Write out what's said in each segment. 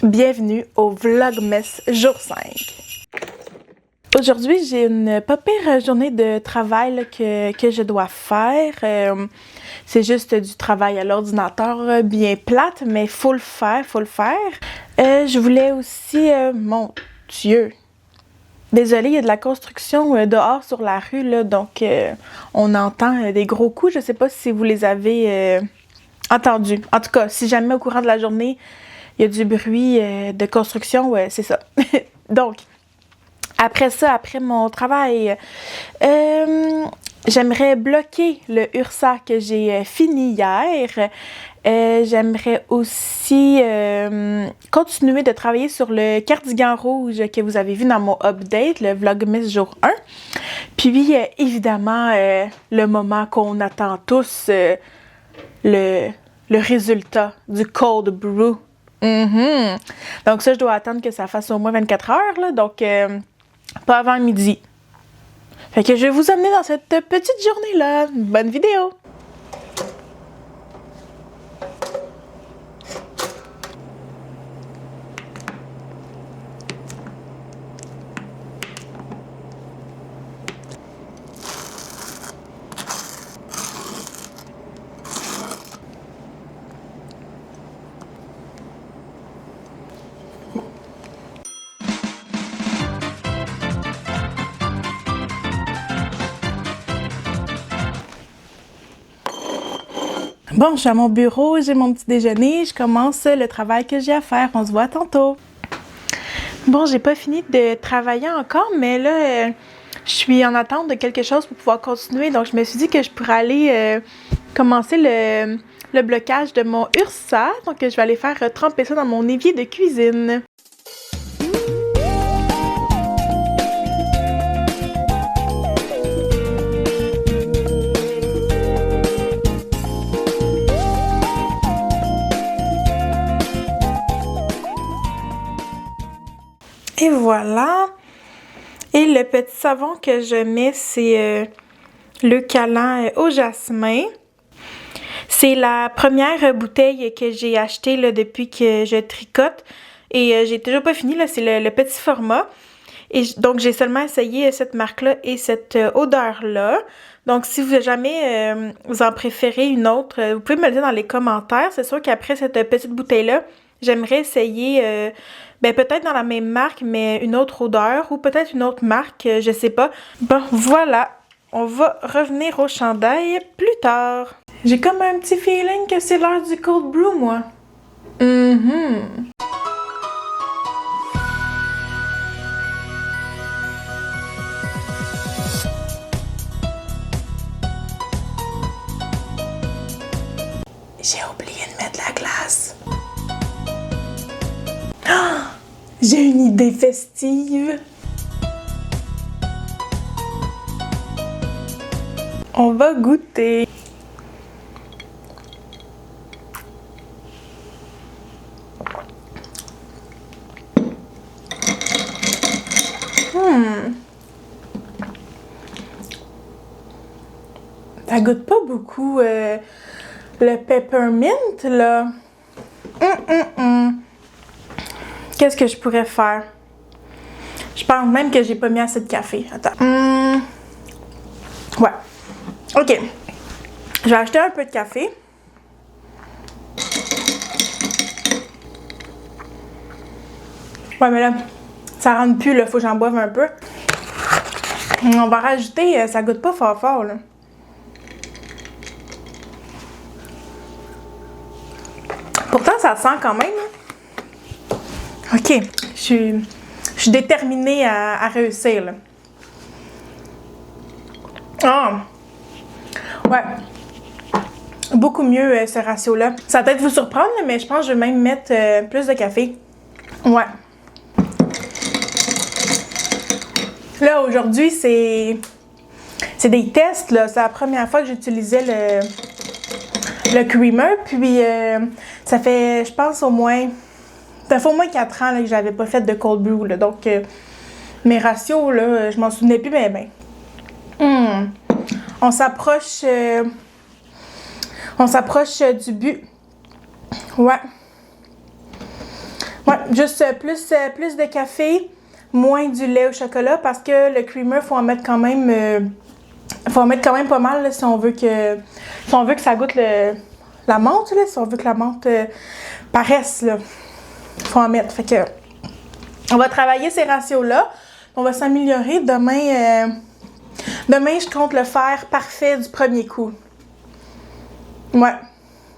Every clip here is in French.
Bienvenue au Vlogmas jour 5. Aujourd'hui, j'ai une pas pire journée de travail là, que je dois faire. C'est juste du travail à l'ordinateur, bien plate, mais faut le faire. Je voulais aussi... mon Dieu! Désolée, il y a de la construction dehors sur la rue, là, donc on entend des gros coups. Je sais pas si vous les avez entendus. En tout cas, si jamais au courant de la journée, il y a du bruit de construction, c'est ça. Donc, après ça, après mon travail, j'aimerais bloquer le URSA que j'ai fini hier. J'aimerais aussi continuer de travailler sur le cardigan rouge que vous avez vu dans mon update, le Vlogmas jour 1. Puis, évidemment, le moment qu'on attend tous, le résultat du cold brew. Donc ça, je dois attendre que ça fasse au moins 24 heures, là, donc pas avant midi. Fait que je vais vous amener dans cette petite journée-là. Bonne vidéo! Bon, je suis à mon bureau, j'ai mon petit déjeuner, je commence le travail que j'ai à faire. On se voit tantôt. Bon, j'ai pas fini de travailler encore, mais là, je suis en attente de quelque chose pour pouvoir continuer. Donc, je me suis dit que je pourrais aller commencer le blocage de mon URSA. Donc, je vais aller faire tremper ça dans mon évier de cuisine. Et voilà. Et le petit savon que je mets, c'est le Calan au jasmin. C'est la première bouteille que j'ai achetée là, depuis que je tricote. Et j'ai toujours pas fini, là, c'est le petit format. Et donc, j'ai seulement essayé cette marque-là et cette odeur-là. Donc, si vous jamais vous en préférez une autre, vous pouvez me le dire dans les commentaires. C'est sûr qu'après cette petite bouteille-là, j'aimerais essayer... peut-être dans la même marque, mais une autre odeur ou peut-être une autre marque, je sais pas. Bon, voilà. On va revenir au chandail plus tard. J'ai comme un petit feeling que c'est l'heure du cold brew, moi. J'ai oublié de mettre la glace. Ah! J'ai une idée festive. On va goûter. Ça goûte pas beaucoup le peppermint, là. Qu'est-ce que je pourrais faire? Je pense même que j'ai pas mis assez de café. Attends. Ouais. OK. Je vais acheter un peu de café. Ouais, mais là, ça rentre plus, là. Faut que j'en boive un peu. On va rajouter... ça goûte pas fort, là. Pourtant, ça sent quand même, hein? OK. Je suis déterminée à réussir, là. Ah! Ouais. Beaucoup mieux, ce ratio-là. Ça va peut-être vous surprendre, mais je pense que je vais même mettre plus de café. Ouais. Là, aujourd'hui, c'est des tests, là. C'est la première fois que j'utilisais le creamer. Puis, ça fait, je pense, ça fait au moins 4 ans là, que j'avais pas fait de cold brew, là. Donc, mes ratios, là, je m'en souvenais plus bien. On s'approche du but. Ouais. Ouais, juste plus de café, moins du lait au chocolat parce que le creamer, faut en mettre quand même pas mal là, si on veut que ça goûte la menthe, là, si on veut que la menthe paraisse, là. Faut en mettre. Fait que on va travailler ces ratios-là. On va s'améliorer. Demain, je compte le faire parfait du premier coup. Ouais.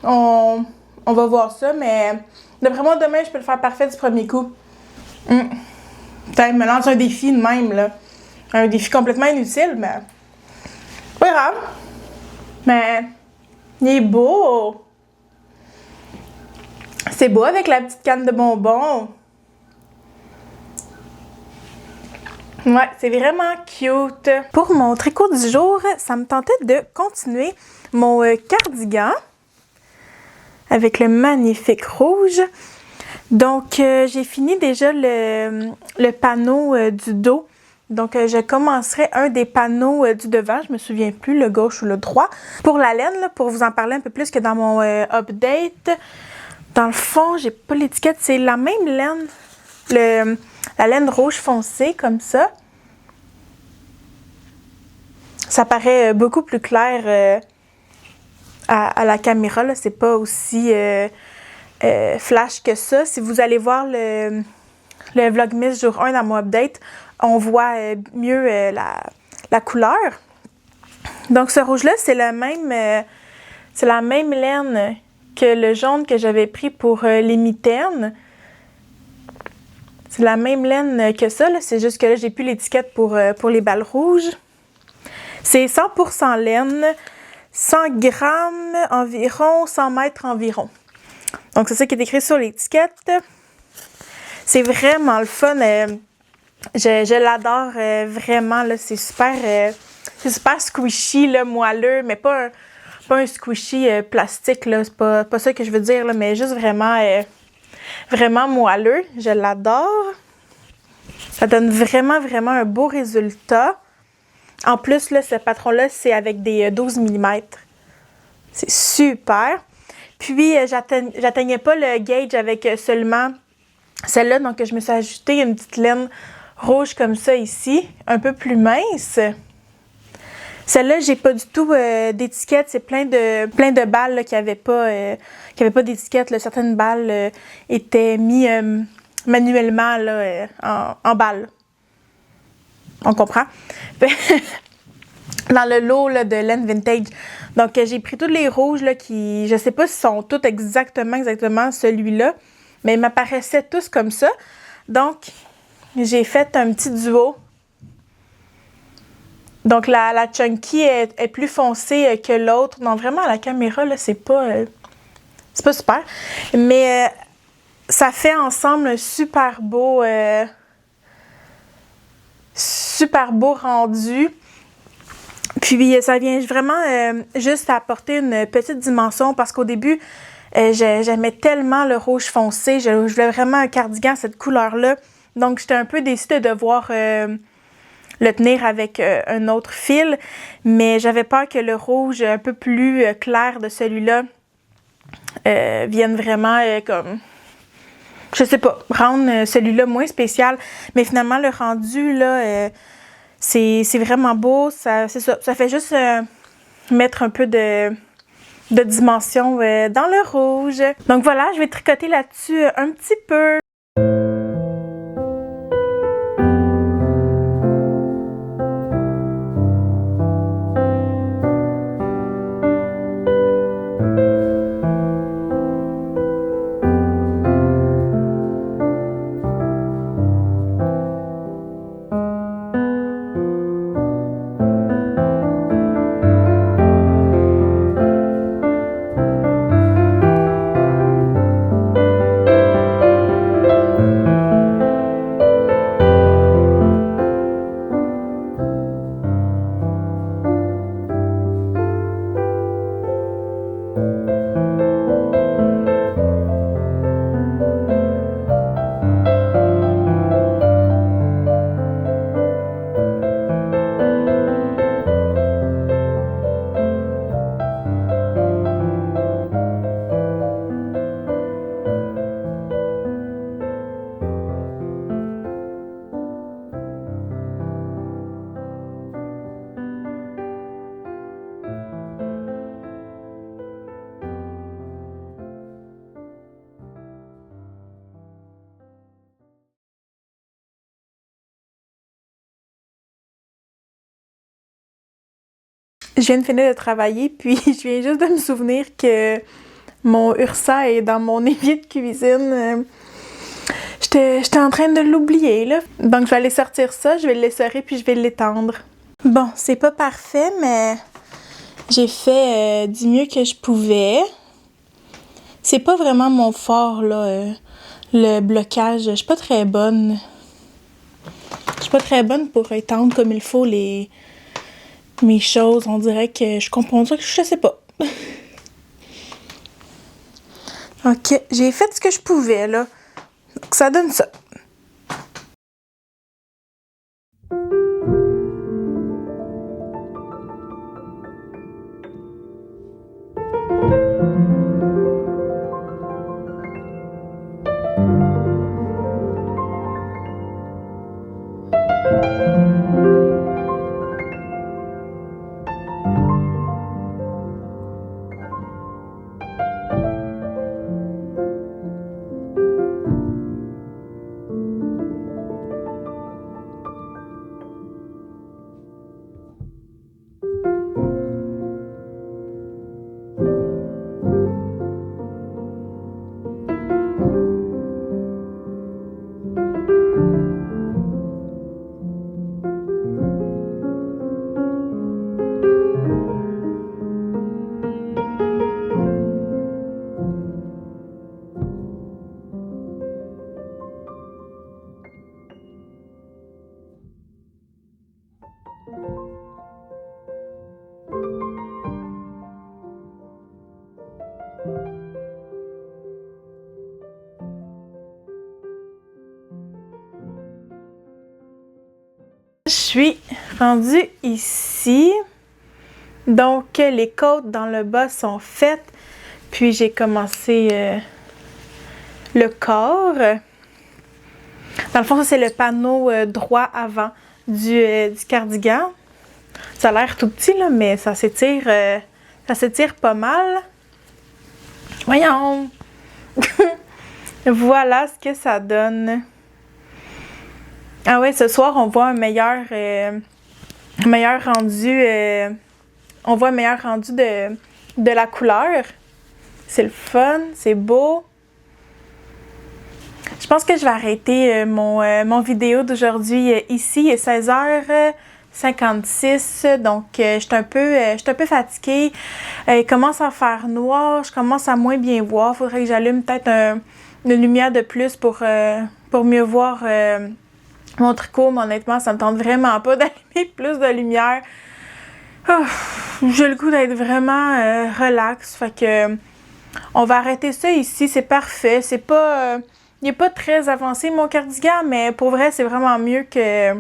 On va voir ça, mais d'après moi, demain, je peux le faire parfait du premier coup. Peut-être me lance un défi de même, là. Un défi complètement inutile, mais pas grave. Mais il est beau. C'est beau avec la petite canne de bonbons. Ouais, c'est vraiment cute. Pour mon tricot du jour, ça me tentait de continuer mon cardigan avec le magnifique rouge. Donc, j'ai fini déjà le panneau du dos. Donc, je commencerai un des panneaux du devant. Je me souviens plus, le gauche ou le droit. Pour la laine, là, pour vous en parler un peu plus que dans mon update, dans le fond, j'ai pas l'étiquette. C'est la même laine, la laine rouge foncée, comme ça. Ça paraît beaucoup plus clair à la caméra. C'est pas aussi flash que ça. Si vous allez voir le Vlogmas jour 1 dans mon update, on voit mieux la couleur. Donc, ce rouge-là, c'est la même laine que le jaune que j'avais pris pour les mitaines. C'est la même laine que ça, c'est juste que là, j'ai plus l'étiquette pour les balles rouges. C'est 100% laine, 100 grammes environ, 100 mètres environ. Donc, c'est ça qui est écrit sur l'étiquette. C'est vraiment le fun. Je l'adore vraiment. C'est super squishy, là, moelleux, mais pas un squishy plastique. C'est pas ça que je veux dire, là, mais juste vraiment moelleux. Je l'adore. Ça donne vraiment un beau résultat. En plus, là, ce patron-là, c'est avec des 12 mm. C'est super. Puis, j'atteignais pas le gauge avec seulement celle-là. Donc, je me suis ajouté une petite laine rouge comme ça ici, un peu plus mince. Celle-là, j'ai pas du tout d'étiquette. C'est plein de balles là, qui n'avaient pas d'étiquette. Certaines balles étaient mises manuellement là, en balles. On comprend? Dans le lot là, de laine vintage. Donc, j'ai pris tous les rouges là, qui, je sais pas si sont tous exactement celui-là, mais ils m'apparaissaient tous comme ça. Donc, j'ai fait un petit duo. Donc, la Chunky est plus foncée que l'autre. Donc, vraiment, à la caméra, là, c'est pas super. Mais ça fait ensemble un super beau rendu. Puis, ça vient vraiment juste apporter une petite dimension parce qu'au début, j'aimais tellement le rouge foncé. Je voulais vraiment un cardigan cette couleur-là. Donc, j'étais un peu déçue de devoir le tenir avec un autre fil. Mais j'avais peur que le rouge un peu plus clair de celui-là vienne vraiment comme... Je sais pas, rendre celui-là moins spécial. Mais finalement, le rendu, là, c'est vraiment beau. C'est ça. Ça fait juste mettre un peu de dimension dans le rouge. Donc voilà, je vais tricoter là-dessus un petit peu. Je viens de finir de travailler, puis je viens juste de me souvenir que mon Ursa est dans mon évier de cuisine. J'étais en train de l'oublier, là. Donc, je vais aller sortir ça, je vais le laisser puis je vais l'étendre. Bon, c'est pas parfait, mais j'ai fait du mieux que je pouvais. C'est pas vraiment mon fort, là, le blocage. Je suis pas très bonne. Je suis pas très bonne pour étendre comme il faut mes choses. On dirait que je comprends ça, que je sais pas. OK, j'ai fait ce que je pouvais, là. Donc, ça donne ça. Je suis rendue ici. Donc, les côtes dans le bas sont faites. Puis, j'ai commencé le corps. Dans le fond, ça, c'est le panneau droit avant du cardigan. Ça a l'air tout petit, là, mais ça s'étire pas mal. Voyons! Voilà ce que ça donne. Ah ouais, ce soir, on voit un meilleur rendu. On voit un meilleur rendu de la couleur. C'est le fun, c'est beau. Je pense que je vais arrêter mon vidéo d'aujourd'hui ici. Il est 16h56, donc je suis un peu fatiguée. Il commence à faire noir, je commence à moins bien voir. Il faudrait que j'allume peut-être une lumière de plus pour mieux voir mon tricot, mais honnêtement, ça me tente vraiment pas d'allumer plus de lumière. Oh, j'ai le goût d'être vraiment relax, fait que on va arrêter ça ici, c'est parfait. C'est pas... il n'est pas très avancé mon cardigan, mais pour vrai, c'est vraiment mieux que...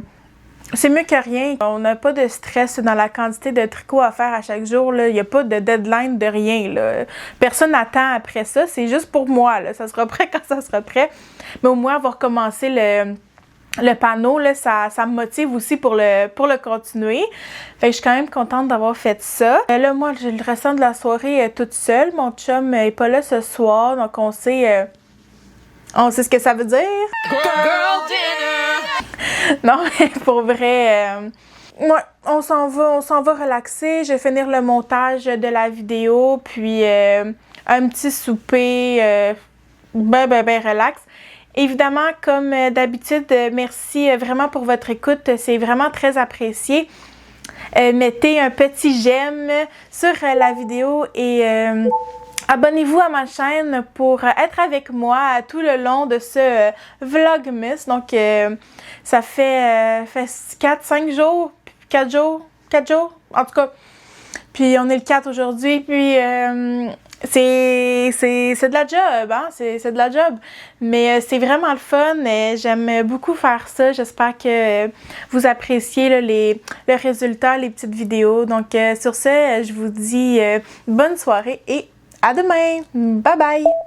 C'est mieux que rien. On n'a pas de stress dans la quantité de tricot à faire à chaque jour. Il n'y a pas de deadline de rien. Là. Personne n'attend après ça. C'est juste pour moi. Là. Ça sera prêt quand ça sera prêt. Mais au moins, avoir commencé le panneau, là, ça me motive aussi pour le continuer. Fait que je suis quand même contente d'avoir fait ça. Là, moi, j'ai le restant de la soirée toute seule. Mon chum n'est pas là ce soir, donc on sait ce que ça veut dire. Girl dinner! Non, mais pour vrai, ouais, on s'en va relaxer. Je vais finir le montage de la vidéo, puis un petit souper ben relax. Évidemment, comme d'habitude, merci vraiment pour votre écoute. C'est vraiment très apprécié. Mettez un petit j'aime sur la vidéo et abonnez-vous à ma chaîne pour être avec moi tout le long de ce Vlogmas. Donc, ça fait 4 jours, en tout cas. Puis, on est le 4 aujourd'hui, puis... c'est de la job, hein? C'est de la job. Mais c'est vraiment le fun. J'aime beaucoup faire ça. J'espère que vous appréciez là, le résultat, les petites vidéos. Donc, sur ce, je vous dis bonne soirée et à demain. Bye bye!